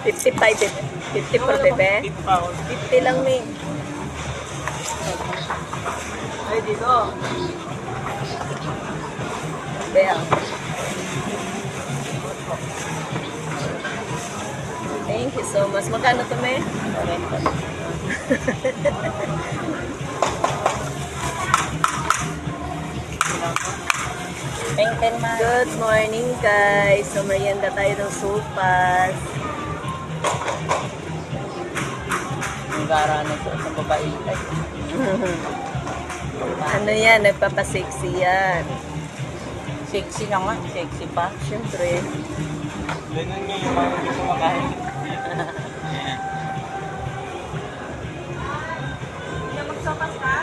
55, 50 per bebe. 50 lang, Ming. Ay, dito. Bea. Thank you so much. Magkano to, May? Good morning, guys. So, merienda tayo ng sopas. Ang gara na ito sa babae. Ano yan? Nagpapasexy yan. Sexy na nga. Sexy pa. Siyempre. Ganun nga yung mga hindi kumakain. Magsopas ka?